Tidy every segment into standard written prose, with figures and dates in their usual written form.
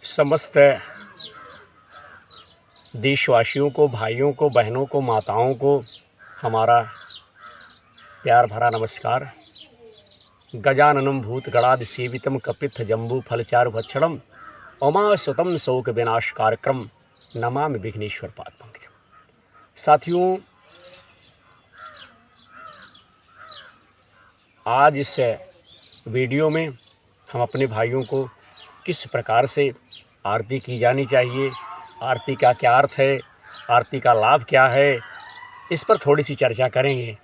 समस्त देशवासियों को, भाइयों को, बहनों को, माताओं को हमारा प्यार भरा नमस्कार। गजाननं भूतगणादि सेवितं कपित्थ जम्बू फलचारु भक्षणम उमासुतं शोक विनाश कार्यक्रम नमामि विघ्नेश्वर पाद पंकजम। साथियों, आज इस वीडियो में हम अपने भाइयों को किस प्रकार से आरती की जानी चाहिए, आरती का क्या अर्थ है, आरती का लाभ क्या है, इस पर थोड़ी सी चर्चा करेंगे।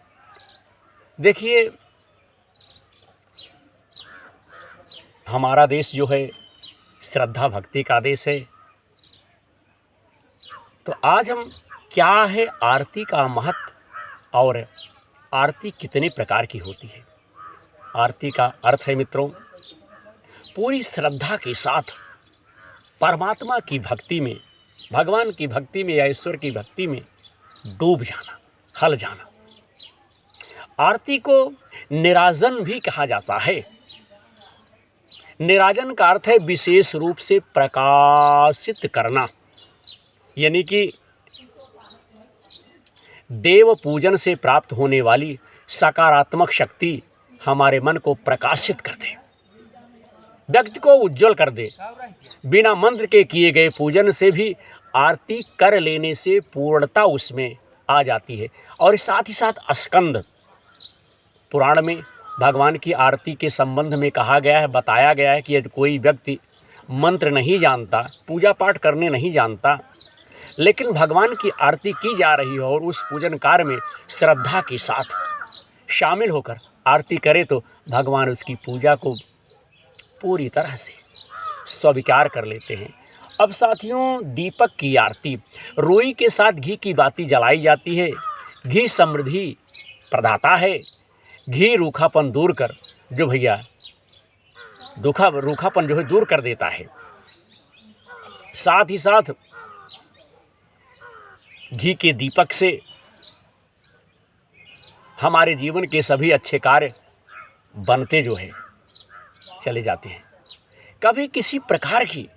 देखिए, हमारा देश जो है श्रद्धा भक्ति का देश है। तो आज हम क्या है आरती का महत्व और आरती कितने प्रकार की होती है। आरती का अर्थ है मित्रों, पूरी श्रद्धा के साथ परमात्मा की भक्ति में, भगवान की भक्ति में या ईश्वर की भक्ति में डूब जाना, हल जाना। आरती को निराजन भी कहा जाता है। निराजन का अर्थ है विशेष रूप से प्रकाशित करना, यानी कि देव पूजन से प्राप्त होने वाली सकारात्मक शक्ति हमारे मन को प्रकाशित कर दे, व्यक्ति को उज्जवल कर दे। बिना मंत्र के किए गए पूजन से भी आरती कर लेने से पूर्णता उसमें आ जाती है। और साथ ही साथ स्कंद पुराण में भगवान की आरती के संबंध में कहा गया है, बताया गया है कि यदि कोई व्यक्ति मंत्र नहीं जानता, पूजा पाठ करने नहीं जानता, लेकिन भगवान की आरती की जा रही हो और उस पूजन कार्य में श्रद्धा के साथ शामिल होकर आरती करे तो भगवान उसकी पूजा को पूरी तरह से स्वीकार कर लेते हैं। अब साथियों, दीपक की आरती, रुई के साथ घी की बाती जलाई जाती है। घी समृद्धि प्रदाता है। घी रूखापन दूर कर जो भैया रूखापन जो है दूर कर देता है। साथ ही साथ घी के दीपक से हमारे जीवन के सभी अच्छे कार्य बनते जो है चले जाते हैं। कभी किसी प्रकार की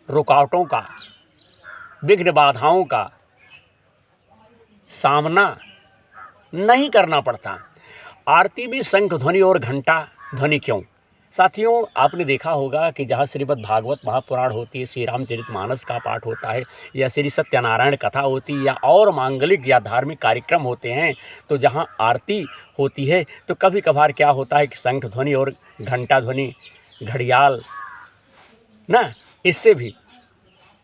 रुकावटों का, विघ्न बाधाओं का सामना नहीं करना पड़ता। आरती में शंख ध्वनि और घंटा ध्वनि क्यों? साथियों, आपने देखा होगा कि जहाँ श्रीमद् भागवत महापुराण होती है, श्री रामचरितमानस का पाठ होता है, या श्री सत्यनारायण कथा होती है, या और मांगलिक या धार्मिक कार्यक्रम होते हैं, तो जहाँ आरती होती है तो कभी कभार क्या होता है कि शंख ध्वनि और घंटा ध्वनि, घड़ियाल ना, इससे भी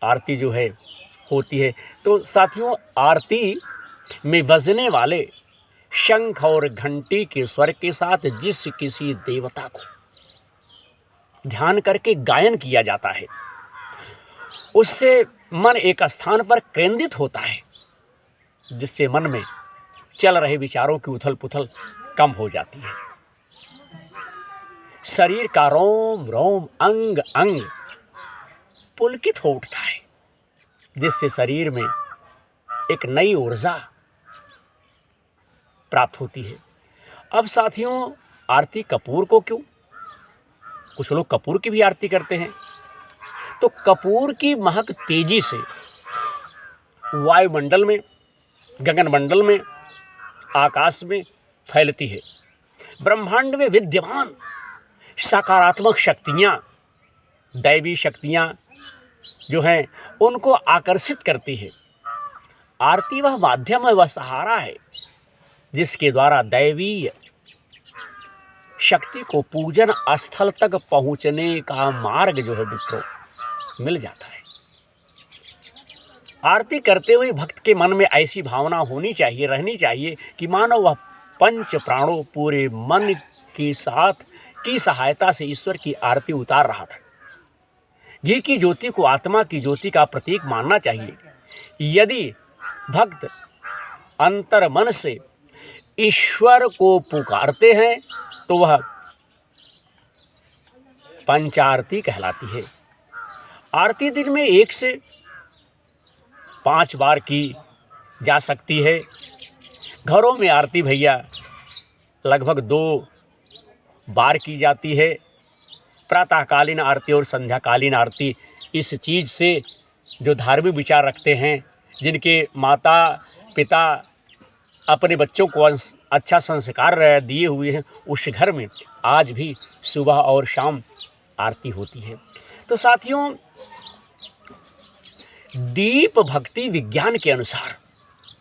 आरती जो है होती है। तो साथियों, आरती में बजने वाले शंख और घंटी के स्वर के साथ जिस किसी देवता को ध्यान करके गायन किया जाता है, उससे मन एक स्थान पर केंद्रित होता है, जिससे मन में चल रहे विचारों की उथल पुथल कम हो जाती है। शरीर का रोम रोम, अंग अंग पुलकित हो उठता है, जिससे शरीर में एक नई ऊर्जा प्राप्त होती है। अब साथियों, आरती कपूर को क्यों? कुछ लोग कपूर की भी आरती करते हैं। तो कपूर की महक तेजी से वायुमंडल में, गगनमंडल में, आकाश में फैलती है। ब्रह्मांड में विद्यमान सकारात्मक शक्तियाँ, दैवी शक्तियाँ जो हैं, उनको आकर्षित करती है। आरती वह माध्यम है, वह सहारा है, जिसके द्वारा दैवीय शक्ति को पूजन स्थल तक पहुंचने का मार्ग जो है मित्रों मिल जाता है। आरती करते हुए भक्त के मन में ऐसी भावना होनी चाहिए, रहनी चाहिए कि मानो वह पंच प्राणों पूरे मन के साथ की सहायता से ईश्वर की आरती उतार रहा था। घी की ज्योति को आत्मा की ज्योति का प्रतीक मानना चाहिए। यदि भक्त अंतर मन से ईश्वर को पुकारते हैं तो वह पंचारती कहलाती है। आरती दिन में 1 से 5 बार की जा सकती है। घरों में आरती भैया लगभग 2 बार की जाती है। प्रातःकालीन आरती और संध्याकालीन आरती, इस चीज़ से जो धार्मिक विचार रखते हैं, जिनके माता पिता अपने बच्चों को अच्छा संस्कार दिए हुए हैं, उस घर में आज भी सुबह और शाम आरती होती है। तो साथियों, दीप भक्ति विज्ञान के अनुसार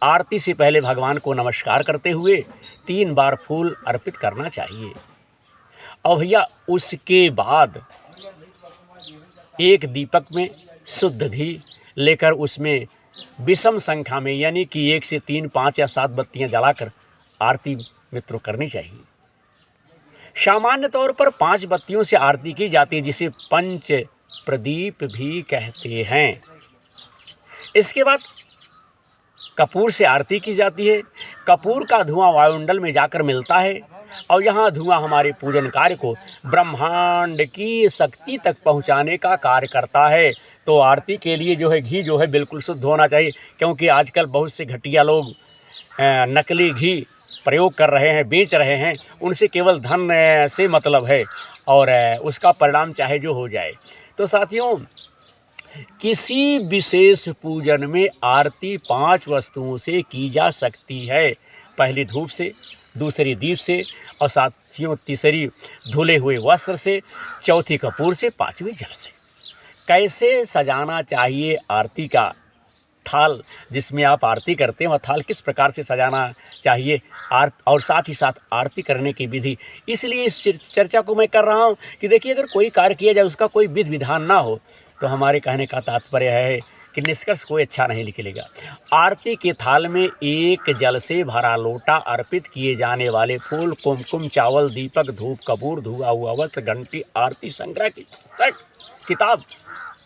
आरती से पहले भगवान को नमस्कार करते हुए 3 बार फूल अर्पित करना चाहिए और भैया उसके बाद एक दीपक में शुद्ध घी लेकर उसमें विषम संख्या में यानी कि 1 से 3, 5 या 7 बत्तियां जलाकर आरती मित्रों करनी चाहिए। सामान्य तौर पर 5 बत्तियों से आरती की जाती है, जिसे पंच प्रदीप भी कहते हैं। इसके बाद कपूर से आरती की जाती है। कपूर का धुआं वायुमंडल में जाकर मिलता है और यहाँ धुआं हमारे पूजन कार्य को ब्रह्मांड की शक्ति तक पहुँचाने का कार्य करता है। तो आरती के लिए जो है घी जो है बिल्कुल शुद्ध होना चाहिए, क्योंकि आजकल बहुत से घटिया लोग नकली घी प्रयोग कर रहे हैं, बेच रहे हैं। उनसे केवल धन से मतलब है और उसका परिणाम चाहे जो हो जाए। तो साथियों, किसी विशेष पूजन में आरती 5 वस्तुओं से की जा सकती है। पहली धूप से, दूसरी दीप से और साथियों तीसरी धुले हुए वस्त्र से, चौथी कपूर से, 5वीं जल से। कैसे सजाना चाहिए आरती का थाल जिसमें आप आरती करते हैं, वह थाल किस प्रकार से सजाना चाहिए और साथ ही साथ आरती करने की विधि। इसलिए इस चर्चा को मैं कर रहा हूँ कि देखिए, अगर कोई कार्य किया जाए उसका कोई विधि विधान ना हो तो हमारे कहने का तात्पर्य है कि निष्कर्ष कोई अच्छा नहीं निकलेगा। आरती के थाल में एक जल से भरा लोटा, अर्पित किए जाने वाले फूल, कुमकुम, चावल, दीपक, धूप, कपूर, धुआ हुआ वस्त्र, घंटी, आरती संग्रह की किताब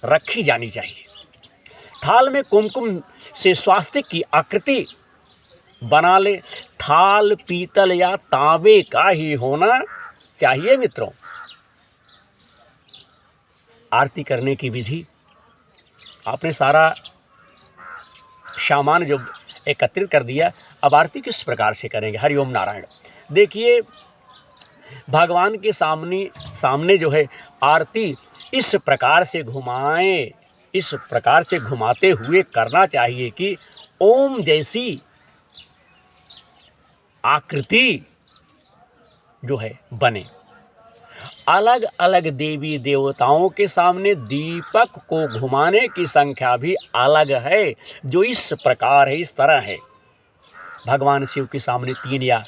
रखी जानी चाहिए। थाल में कुमकुम से स्वास्तिक की आकृति बना ले। थाल पीतल या तांबे का ही होना चाहिए मित्रों। आरती करने की विधि, आपने सारा सामान जो एकत्रित कर दिया, अब आरती किस प्रकार से करेंगे। हरिओम नारायण। देखिए, भगवान के सामने जो है आरती इस प्रकार से घुमाएं, इस प्रकार से घुमाते हुए करना चाहिए कि ओम जैसी आकृति जो है बने। अलग अलग देवी देवताओं के सामने दीपक को घुमाने की संख्या भी अलग है, जो इस प्रकार है, इस तरह है। भगवान शिव के सामने 3 या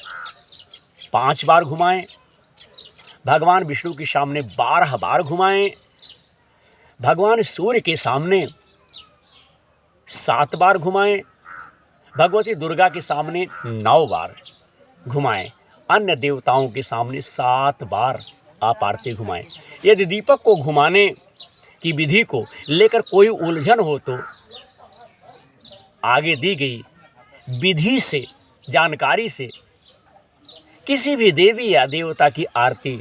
5 बार घुमाएं, भगवान विष्णु के सामने 12 बार घुमाएं, भगवान सूर्य के सामने 7 बार घुमाएं, भगवती दुर्गा के सामने 9 बार घुमाएं, अन्य देवताओं के सामने 7 बार आप आरती घुमाएं। यदि दीपक को घुमाने की विधि को लेकर कोई उलझन हो तो आगे दी गई विधि से, जानकारी से किसी भी देवी या देवता की आरती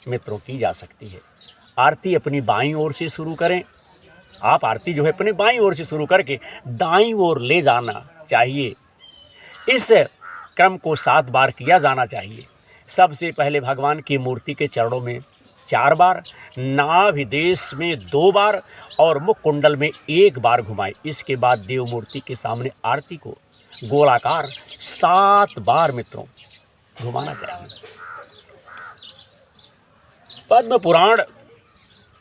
मित्रों की जा सकती है। आरती अपनी बाईं ओर से शुरू करें। आप आरती जो है अपने बाईं ओर से शुरू करके दाईं ओर ले जाना चाहिए। इस क्रम को 7 बार किया जाना चाहिए। सबसे पहले भगवान की मूर्ति के चरणों में 4 बार, नाभि देश में 2 बार और मुख कुंडल में 1 बार घुमाएं। इसके बाद देव मूर्ति के सामने आरती को गोलाकार 7 बार मित्रों घुमाना चाहिए। पद्म पुराण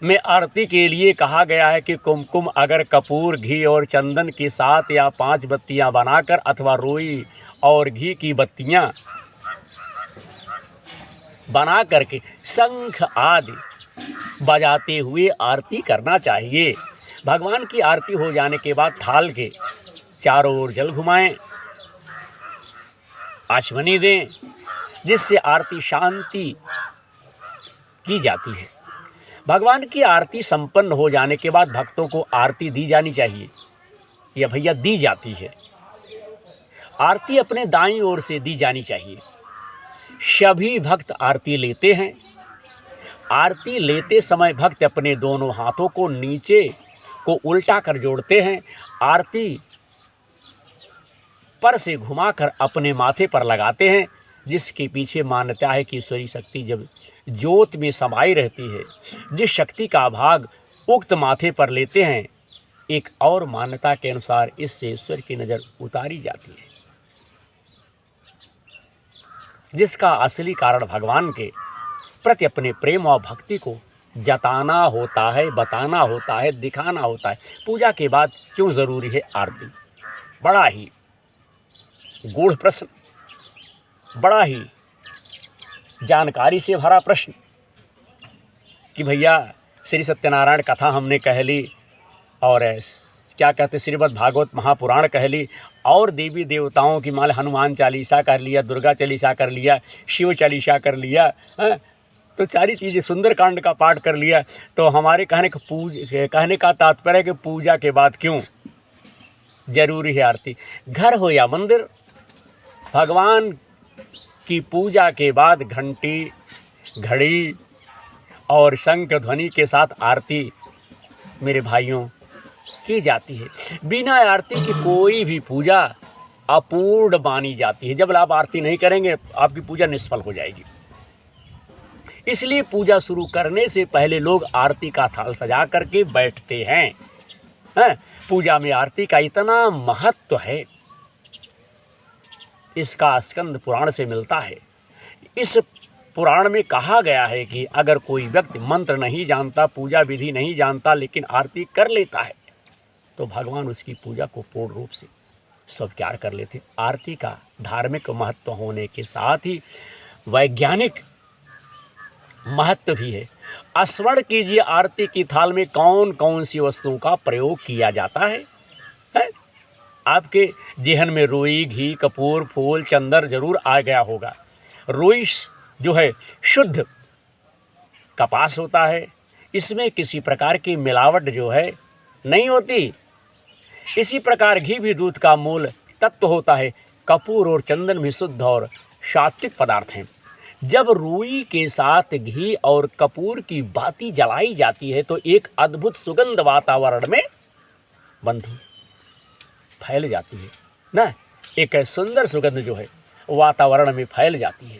में आरती के लिए कहा गया है कि कुमकुम अगर कपूर, घी और चंदन की 7 या 5 बत्तियां बनाकर अथवा रोई और घी की बत्तियां बना करके शंख आदि बजाते हुए आरती करना चाहिए। भगवान की आरती हो जाने के बाद थाल के चारों ओर जल घुमाएं, आचमनी दें, जिससे आरती शांति की जाती है। भगवान की आरती संपन्न हो जाने के बाद भक्तों को आरती दी जानी चाहिए, या भैया दी जाती है। आरती अपने दाईं ओर से दी जानी चाहिए। सभी भक्त आरती लेते हैं। आरती लेते समय भक्त अपने दोनों हाथों को नीचे को उल्टा कर जोड़ते हैं। आरती पर से घुमाकर अपने माथे पर लगाते हैं, जिसके पीछे मान्यता है कि ईश्वरीय शक्ति जब ज्योत में समाई रहती है। जिस शक्ति का भाग उक्त माथे पर लेते हैं, एक और मान्यता के अनुसार इससे ईश्वर की नज़र उतारी जाती है, जिसका असली कारण भगवान के प्रति अपने प्रेम और भक्ति को जताना होता है, बताना होता है, दिखाना होता है। पूजा के बाद क्यों ज़रूरी है आरती? बड़ा ही गूढ़ प्रश्न, बड़ा ही जानकारी से भरा प्रश्न कि भैया श्री सत्यनारायण कथा हमने कह ली, और क्या कहते श्रीमद् भागवत महापुराण कह ली, और देवी देवताओं की मान हनुमान चालीसा कर लिया, दुर्गा चालीसा कर लिया, शिव चालीसा कर लिया, तो सारी चीज़ें, सुंदरकांड का पाठ कर लिया। तो हमारे कहने का तात्पर्य है कि पूजा के बाद क्यों जरूरी है आरती? घर हो या मंदिर, भगवान की पूजा के बाद घंटी, घड़ी और शंख ध्वनि के साथ आरती मेरे भाइयों की जाती है। बिना आरती की कोई भी पूजा अपूर्ण मानी जाती है। जब आप आरती नहीं करेंगे आपकी पूजा निष्फल हो जाएगी। इसलिए पूजा शुरू करने से पहले लोग आरती का थाल सजा करके बैठते हैं। पूजा में आरती का इतना महत्व है, इसका स्कंद पुराण से मिलता है। इस पुराण में कहा गया है कि अगर कोई व्यक्ति मंत्र नहीं जानता, पूजा विधि नहीं जानता, लेकिन आरती कर लेता है तो भगवान उसकी पूजा को पूर्ण रूप से स्वीकार कर लेते। आरती का धार्मिक महत्व होने के साथ ही वैज्ञानिक महत्व भी है। स्मरण कीजिए आरती की थाल में कौन कौन सी वस्तुओं का प्रयोग किया जाता है? आपके जेहन में रुई, घी, कपूर, फूल, चंदन जरूर आ गया होगा। रुई जो है शुद्ध कपास होता है, इसमें किसी प्रकार की मिलावट जो है नहीं होती। इसी प्रकार घी भी दूध का मूल तत्व होता है। कपूर और चंदन भी शुद्ध और सात्विक पदार्थ हैं। जब रुई के साथ घी और कपूर की बाती जलाई जाती है तो एक अद्भुत सुगंध वातावरण में बंधु फैल जाती है ना। एक सुंदर सुगंध जो है वातावरण में फैल जाती है,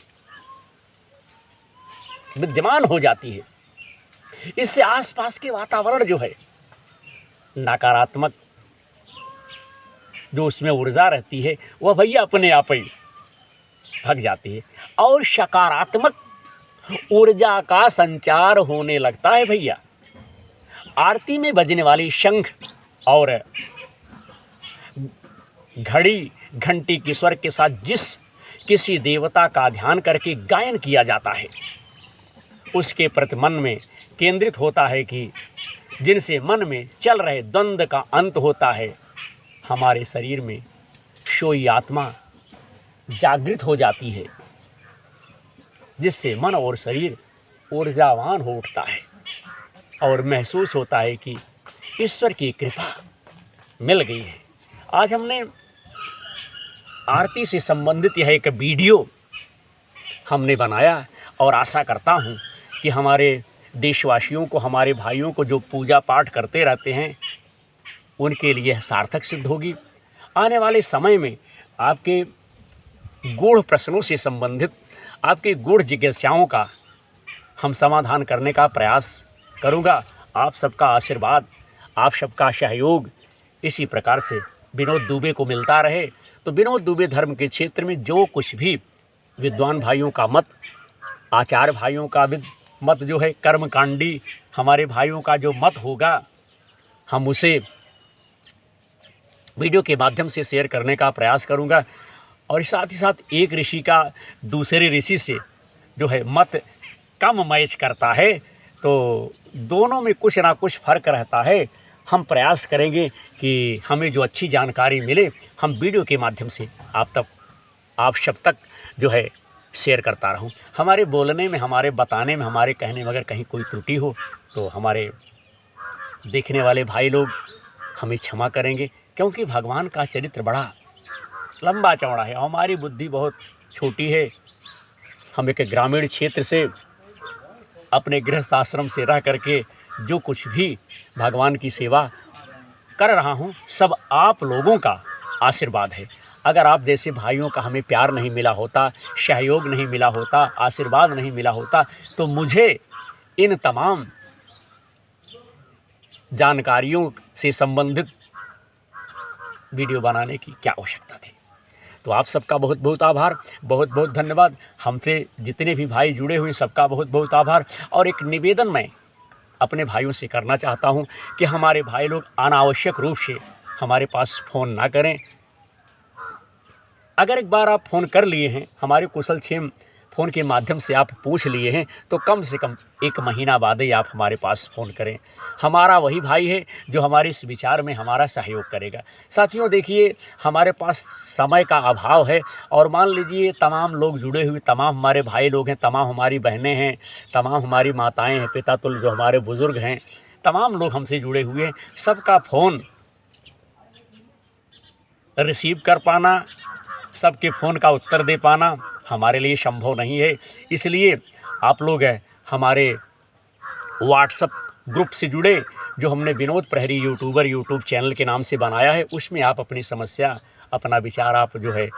विद्यमान हो जाती है। इससे आसपास के वातावरण जो है नकारात्मक जो उसमें ऊर्जा रहती है वह भैया अपने आप ही भग जाती है और सकारात्मक ऊर्जा का संचार होने लगता है। भैया आरती में बजने वाली शंख और घड़ी, घंटी के स्वर के साथ जिस किसी देवता का ध्यान करके गायन किया जाता है उसके प्रति मन में केंद्रित होता है कि जिनसे मन में चल रहे द्वंद्व का अंत होता है। हमारे शरीर में सोई आत्मा जागृत हो जाती है, जिससे मन और शरीर ऊर्जावान हो उठता है और महसूस होता है कि ईश्वर की कृपा मिल गई है। आज हमने आरती से संबंधित यह एक वीडियो हमने बनाया और आशा करता हूँ कि हमारे देशवासियों को, हमारे भाइयों को जो पूजा पाठ करते रहते हैं उनके लिए सार्थक सिद्ध होगी। आने वाले समय में आपके गूढ़ प्रश्नों से संबंधित, आपके गूढ़ जिज्ञासाओं का हम समाधान करने का प्रयास करूँगा। आप सबका आशीर्वाद, आप सबका सहयोग इसी प्रकार से विनोद दुबे को मिलता रहे। तो विनोद दुबे धर्म के क्षेत्र में जो कुछ भी विद्वान भाइयों का मत, आचार्य भाइयों का मत जो है, कर्मकांडी हमारे भाइयों का जो मत होगा, हम उसे वीडियो के माध्यम से शेयर करने का प्रयास करूंगा। और साथ ही साथ एक ऋषि का दूसरे ऋषि से जो है मत कम मैच करता है, तो दोनों में कुछ ना कुछ फ़र्क रहता है। हम प्रयास करेंगे कि हमें जो अच्छी जानकारी मिले हम वीडियो के माध्यम से आप सब तक जो है शेयर करता रहूं। हमारे बोलने में, हमारे बताने में, हमारे कहने में अगर कहीं कोई त्रुटि हो तो हमारे देखने वाले भाई लोग हमें क्षमा करेंगे, क्योंकि भगवान का चरित्र बड़ा लंबा चौड़ा है, हमारी बुद्धि बहुत छोटी है। हम एक ग्रामीण क्षेत्र से, अपने गृहस्थ आश्रम से रह करके जो कुछ भी भगवान की सेवा कर रहा हूँ, सब आप लोगों का आशीर्वाद है। अगर आप जैसे भाइयों का हमें प्यार नहीं मिला होता, सहयोग नहीं मिला होता, आशीर्वाद नहीं मिला होता, तो मुझे इन तमाम जानकारियों से संबंधित वीडियो बनाने की क्या आवश्यकता थी। तो आप सबका बहुत बहुत आभार, बहुत बहुत धन्यवाद। हमसे जितने भी भाई जुड़े हुए सबका बहुत बहुत आभार। और एक निवेदन मैं अपने भाइयों से करना चाहता हूं कि हमारे भाई लोग अनावश्यक रूप से हमारे पास फ़ोन ना करें। अगर एक बार आप फ़ोन कर लिए हैं, हमारे कुशल क्षेम फ़ोन के माध्यम से आप पूछ लिए हैं, तो कम से कम 1 महीना बाद ही आप हमारे पास फ़ोन करें। हमारा वही भाई है जो हमारे इस विचार में हमारा सहयोग करेगा। साथियों देखिए, हमारे पास समय का अभाव है और मान लीजिए तमाम लोग जुड़े हुए, तमाम हमारे भाई लोग हैं, तमाम हमारी बहनें हैं, तमाम हमारी माताएं हैं, पिता तुल्य जो हमारे बुज़ुर्ग हैं, तमाम लोग हमसे जुड़े हुए हैं। सबका फ़ोन रिसीव कर पाना, सबके फ़ोन का उत्तर दे पाना हमारे लिए संभव नहीं है। इसलिए आप लोग हमारे व्हाट्सएप ग्रुप से जुड़े, जो हमने विनोद प्रहरी यूट्यूबर यूट्यूब चैनल के नाम से बनाया है, उसमें आप अपनी समस्या, अपना विचार आप जो है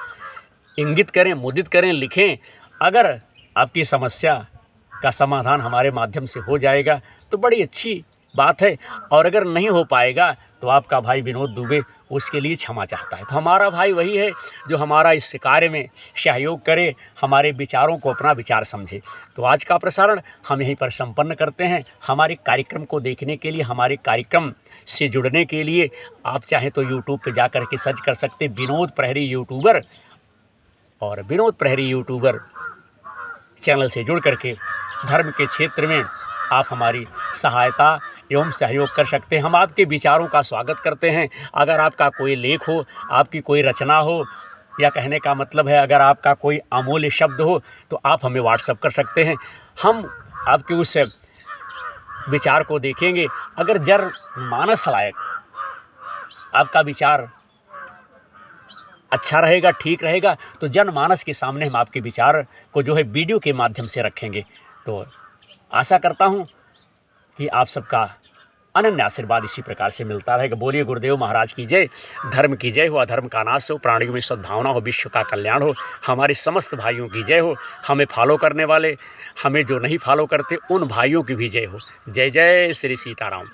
इंगित करें, मुदित करें, लिखें। अगर आपकी समस्या का समाधान हमारे माध्यम से हो जाएगा तो बड़ी अच्छी बात है, और अगर नहीं हो पाएगा तो आपका भाई विनोद दुबे उसके लिए क्षमा चाहता है। तो हमारा भाई वही है जो हमारा इस कार्य में सहयोग करे, हमारे विचारों को अपना विचार समझे। तो आज का प्रसारण हम यहीं पर संपन्न करते हैं। हमारे कार्यक्रम को देखने के लिए, हमारे कार्यक्रम से जुड़ने के लिए आप चाहें तो यूट्यूब पे जा कर के सर्च कर सकते विनोद प्रहरी यूट्यूबर, और विनोद प्रहरी यूट्यूबर चैनल से जुड़ करके धर्म के क्षेत्र में आप हमारी सहायता एवं सहयोग कर सकते हैं। हम आपके विचारों का स्वागत करते हैं। अगर आपका कोई लेख हो, आपकी कोई रचना हो, या कहने का मतलब है अगर आपका कोई अमूल्य शब्द हो, तो आप हमें व्हाट्सएप कर सकते हैं। हम आपके उस विचार को देखेंगे। अगर जनमानस लायक आपका विचार अच्छा रहेगा, ठीक रहेगा, तो जनमानस के सामने हम आपके विचार को जो है वीडियो के माध्यम से रखेंगे। तो आशा करता हूँ कि आप सबका अनन्य आशीर्वाद इसी प्रकार से मिलता रहेगा। बोलिए गुरुदेव महाराज की जय। धर्म की जय हो, अधर्म का नाश हो, प्राणियों में सद्भावना हो, विश्व का कल्याण हो। हमारे समस्त भाइयों की जय हो। हमें फॉलो करने वाले, हमें जो नहीं फॉलो करते, उन भाइयों की भी जय हो। जय जय श्री सीताराम।